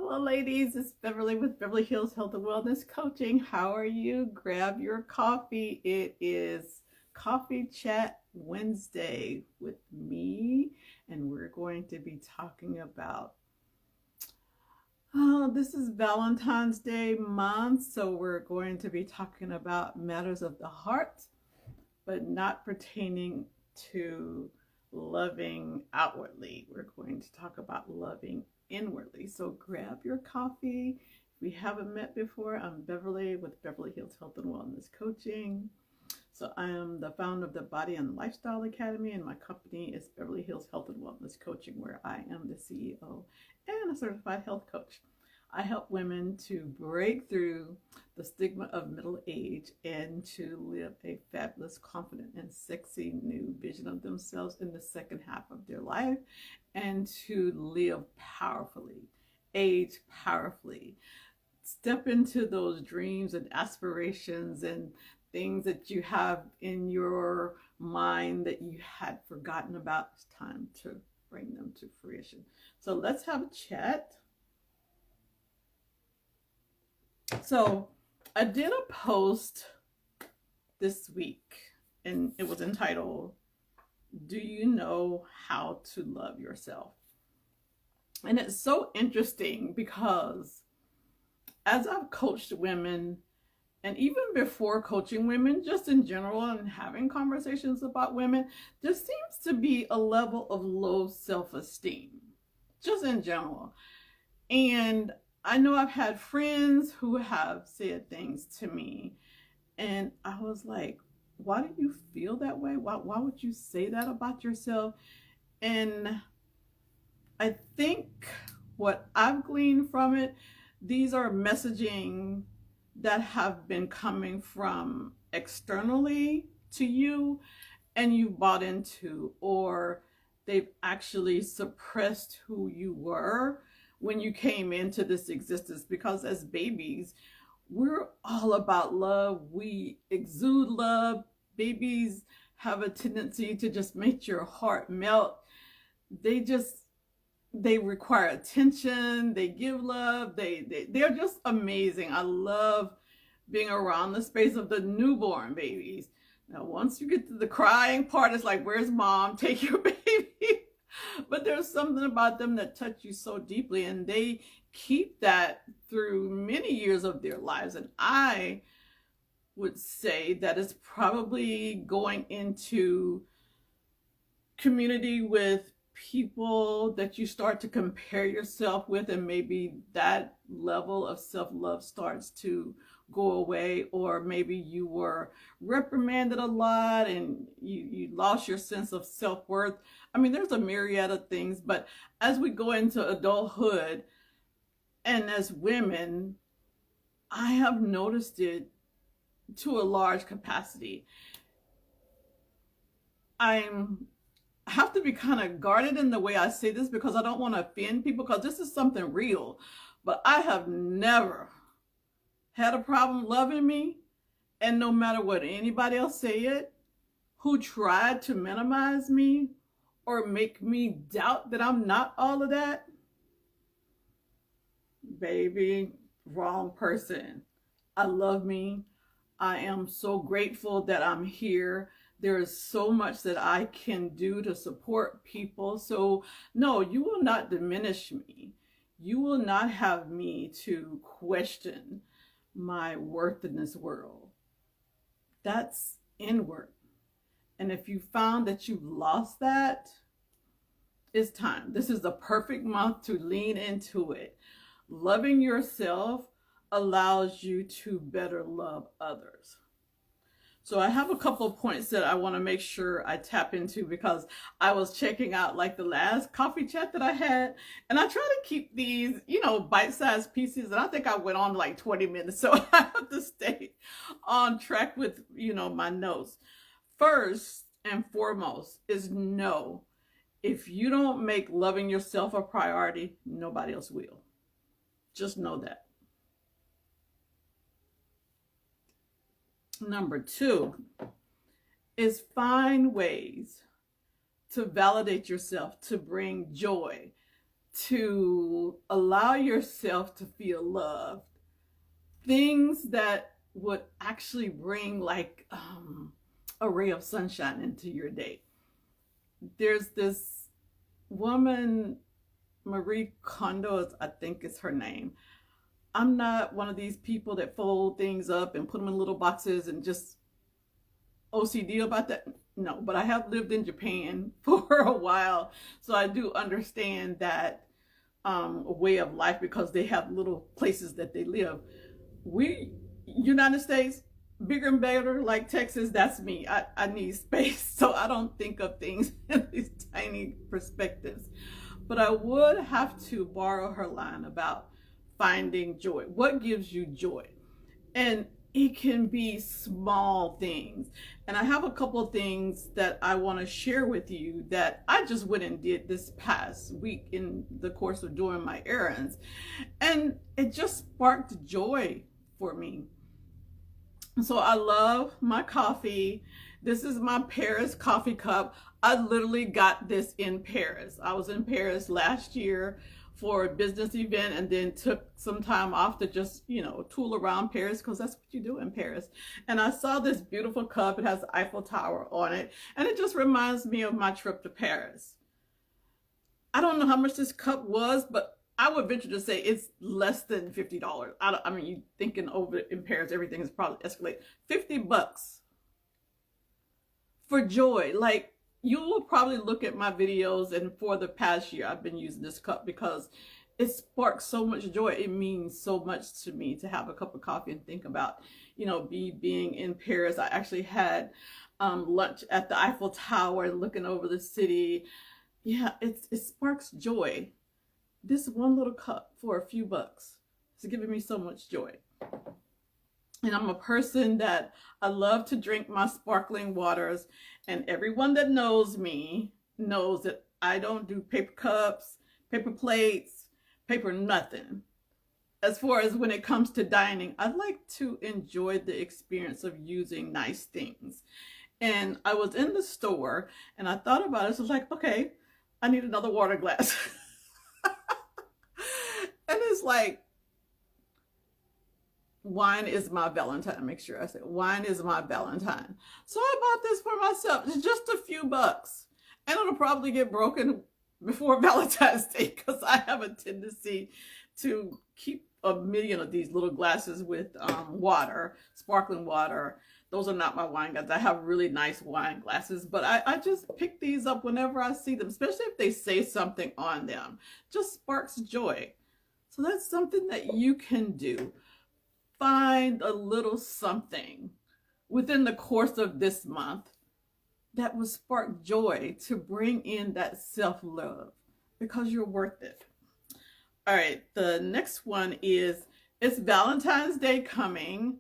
Hello, ladies. It's Beverly with Beverly Hills Health and Wellness Coaching. How are you? Grab your coffee. It is Coffee Chat Wednesday with me, and we're going to be talking about. This is Valentine's Day month, so we're going to be talking about matters of the heart, but not pertaining to loving outwardly. We're going to talk about loving inwardly. So grab your coffee. If we haven't met before, I'm Beverly with Beverly Hills Health and Wellness Coaching. So I am the founder of the Body and Lifestyle Academy, and my company is Beverly Hills Health and Wellness Coaching, where I am the CEO and a certified health coach. I help women to break through the stigma of middle age and to live a fabulous, confident, and sexy new vision of themselves in the second half of their life, and to live powerfully, age powerfully, step into those dreams and aspirations and things that you have in your mind that you had forgotten about. It's time to bring them to fruition. So let's have a chat. So I did a post this week, and it was entitled, "Do you know how to love yourself?" And it's so interesting because as I've coached women, and even before coaching women, just in general and having conversations about women, there seems to be a level of low self-esteem, just in general. And I know I've had friends who have said things to me, and I was like, why do you feel that way? Why would you say that about yourself? And I think what I've gleaned from it, these are messaging that have been coming from externally to you and you bought into, or they've actually suppressed who you were when you came into this existence. Because as babies, we're all about love. We exude love. Babies have a tendency to just make your heart melt. They require attention. They give love. They're just amazing. I love being around the space of the newborn babies. Now, once you get to the crying part, it's like, where's mom? Take your baby. But there's something about them that touch you so deeply, and they keep that through many years of their lives. And I would say that it's probably going into community with people that you start to compare yourself with, and maybe that level of self-love starts to go away, or maybe you were reprimanded a lot and you lost your sense of self-worth. I mean, there's a myriad of things, but as we go into adulthood and as women, I have noticed it to a large capacity. I have to be kind of guarded in the way I say this because I don't want to offend people, because this is something real. But I have never had a problem loving me, and no matter what anybody else say it, who tried to minimize me or make me doubt that I'm not all of that, baby, wrong person. I love me. I am so grateful that I'm here. There is so much that I can do to support people. So no, you will not diminish me. You will not have me to question my worth in this world. That's inward. And if you found that you've lost that, it's time. This is the perfect month to lean into it. Loving yourself allows you to better love others. So I have a couple of points that I want to make sure I tap into, because I was checking out like the last coffee chat that I had, and I try to keep these, bite-sized pieces, and I think I went on like 20 minutes, so I have to stay on track with, my notes. First and foremost is know, if you don't make loving yourself a priority, nobody else will. Just know that. Number 2 is find ways to validate yourself, to bring joy to allow yourself to feel loved. Things that would actually bring like a ray of sunshine into your day. There's this woman, Marie Kondo, I think is her name. I'm not one of these people that fold things up and put them in little boxes and just OCD about that. No, but I have lived in Japan for a while, so I do understand that way of life because they have little places that they live. We, United States, bigger and better, like Texas, that's me. I need space, so I don't think of things in these tiny perspectives. But I would have to borrow her line about finding joy. What gives you joy? And it can be small things. And I have a couple of things that I want to share with you that I just went and did this past week in the course of doing my errands. And it just sparked joy for me. So I love my coffee. This is my Paris coffee cup. I literally got this in Paris. I was in Paris last year for a business event and then took some time off to just, tool around Paris because that's what you do in Paris. And I saw this beautiful cup. It has the Eiffel Tower on it. And it just reminds me of my trip to Paris. I don't know how much this cup was, but I would venture to say it's less than $50. I mean, you thinking over in Paris, everything is probably escalated. $50 for joy. Like, you will probably look at my videos, and for the past year, I've been using this cup because it sparks so much joy. It means so much to me to have a cup of coffee and think about, being in Paris. I actually had lunch at the Eiffel Tower looking over the city. Yeah, it sparks joy. This one little cup for a few bucks is giving me so much joy. And I'm a person that I love to drink my sparkling waters. And everyone that knows me knows that I don't do paper cups, paper plates, paper nothing. As far as when it comes to dining, I like to enjoy the experience of using nice things. And I was in the store and I thought about it. So I was like, okay, I need another water glass. And it's like, wine is my Valentine. Make sure I say wine is my Valentine. So I bought this for myself. It's just a few bucks. And it'll probably get broken before Valentine's Day because I have a tendency to keep a million of these little glasses with water, sparkling water. Those are not my wine glasses. I have really nice wine glasses, but I just pick these up whenever I see them, especially if they say something on them. Just sparks joy. So that's something that you can do. Find a little something within the course of this month that will spark joy to bring in that self-love because you're worth it. All right, the next one is, it's Valentine's Day coming.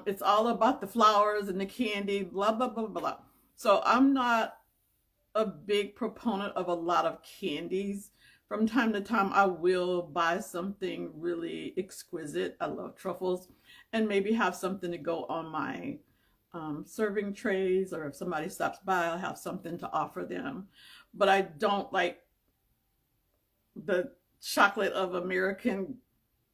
It's all about the flowers and the candy, blah, blah, blah, blah. So I'm not a big proponent of a lot of candies. From time to time, I will buy something really exquisite. I love truffles, and maybe have something to go on my serving trays, or if somebody stops by, I'll have something to offer them. But I don't like the chocolate of American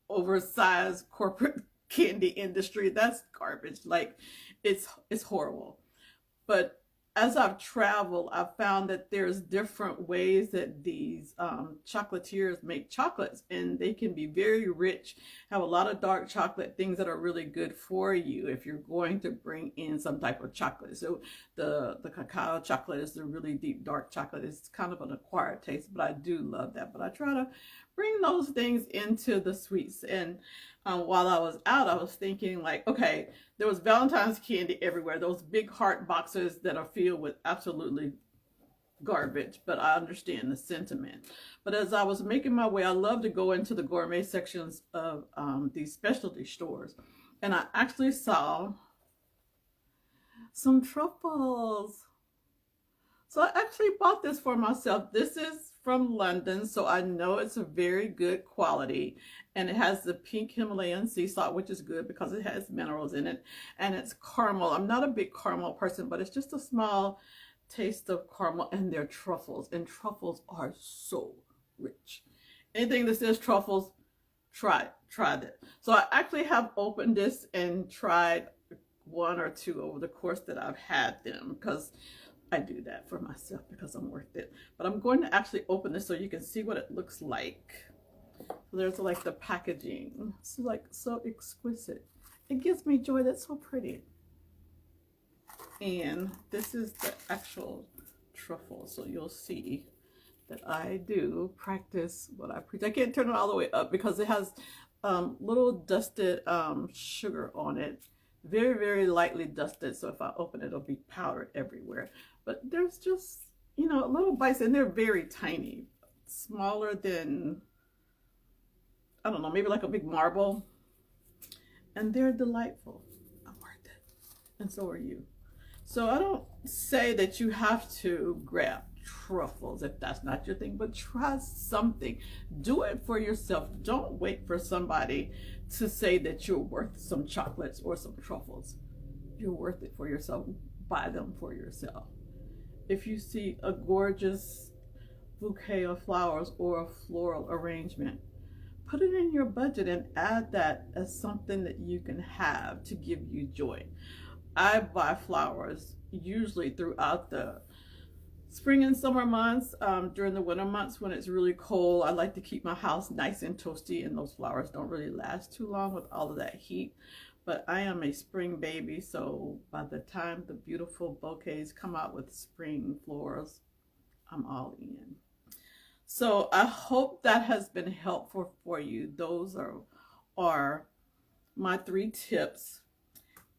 oversized corporate candy industry. That's garbage. Like, it's horrible. But as I've traveled, I've found that there's different ways that these chocolatiers make chocolates, and they can be very rich, have a lot of dark chocolate, things that are really good for you if you're going to bring in some type of chocolate. So the cacao chocolate is the really deep dark chocolate. It's kind of an acquired taste, but I do love that. But I try to bring those things into the sweets. And while I was out, I was thinking like, okay, there was Valentine's candy everywhere. Those big heart boxes that are filled with absolutely garbage, but I understand the sentiment. But as I was making my way, I love to go into the gourmet sections of these specialty stores. And I actually saw some truffles. So I actually bought this for myself. This is from London, so I know it's a very good quality. And it has the pink Himalayan sea salt, which is good because it has minerals in it. And it's caramel. I'm not a big caramel person, but it's just a small taste of caramel, and they're truffles. And truffles are so rich. Anything that says truffles, try it. So I actually have opened this and tried one or two over the course that I've had them, because I do that for myself because I'm worth it. But I'm going to actually open this so you can see what it looks like. There's like the packaging. It's like so exquisite. It gives me joy. That's so pretty. And this is the actual truffle. So you'll see that I do practice what I preach. I can't turn it all the way up because it has little dusted sugar on it. Very, very lightly dusted. So if I open it, it'll be powdered everywhere. But there's just, you know, little bites, and they're very tiny. Smaller than, I don't know, maybe like a big marble. And they're delightful. I'm worth it. And so are you. So I don't say that you have to grab truffles if that's not your thing, but try something. Do it for yourself. Don't wait for somebody to say that you're worth some chocolates or some truffles. You're worth it for yourself. Buy them for yourself. If you see a gorgeous bouquet of flowers or a floral arrangement, put it in your budget and add that as something that you can have to give you joy. I buy flowers usually throughout the spring and summer months. During the winter months when it's really cold, I like to keep my house nice and toasty, and those flowers don't really last too long with all of that heat. But I am a spring baby, so by the time the beautiful bouquets come out with spring florals, I'm all in. So I hope that has been helpful for you. Those are my 3 tips.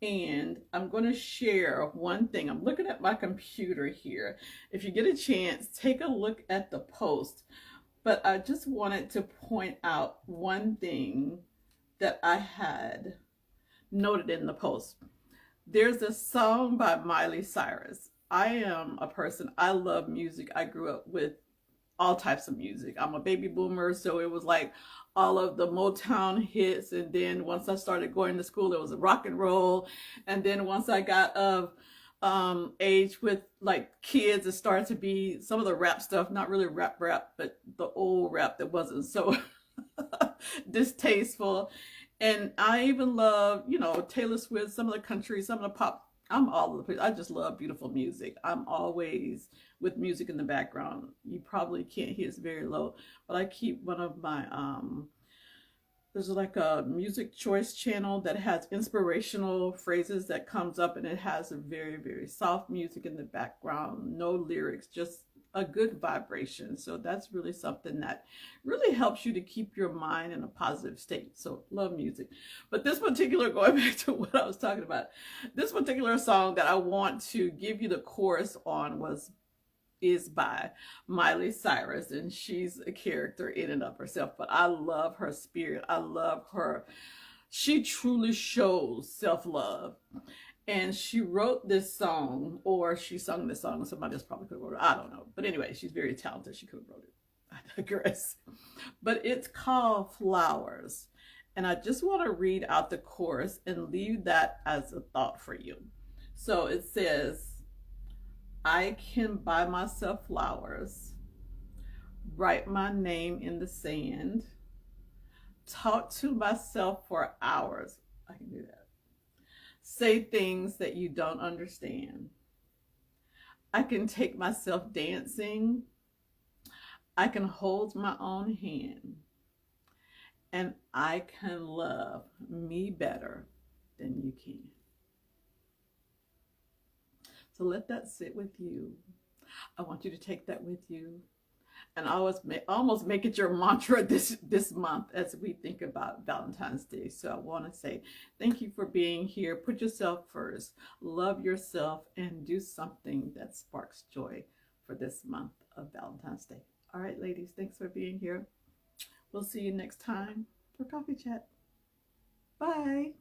And I'm going to share one thing. I'm looking at my computer here. If you get a chance, take a look at the post. But I just wanted to point out one thing that I had noted in the post. There's a song by Miley Cyrus. I am a person, I love music. I grew up with all types of music. I'm a baby boomer, so it was like all of the Motown hits, and then once I started going to school, it was rock and roll, and then once I got of age with like kids, it started to be some of the rap stuff, not really rap, but the old rap that wasn't so distasteful. And I even love, you know, Taylor Swift, some of the country, some of the pop. I'm all over the place. I just love beautiful music. I'm always with music in the background. You probably can't hear, it's very low, but I keep one of my there's like a music choice channel that has inspirational phrases that comes up, and it has a very, very soft music in the background, no lyrics, just a good vibration. So that's really something that really helps you to keep your mind in a positive state. So love music. But this particular, going back to what I was talking about, this particular song that I want to give you the chorus on is by Miley Cyrus, and she's a character in and of herself, but I love her spirit. I love her. She truly shows self-love. And she wrote this song, or she sung this song, somebody else probably could have wrote it, I don't know. But anyway, she's very talented, she could have wrote it, I digress. But it's called Flowers. And I just want to read out the chorus and leave that as a thought for you. So it says, I can buy myself flowers, write my name in the sand, talk to myself for hours. I can do that. Say things that you don't understand. I can take myself dancing. I can hold my own hand. And I can love me better than you can. So let that sit with you. I want you to take that with you, and almost make it your mantra this month as we think about Valentine's Day. So I want to say thank you for being here. Put yourself first, love yourself, and do something that sparks joy for this month of Valentine's Day. All right, ladies, thanks for being here. We'll see you next time for Coffee Chat. Bye.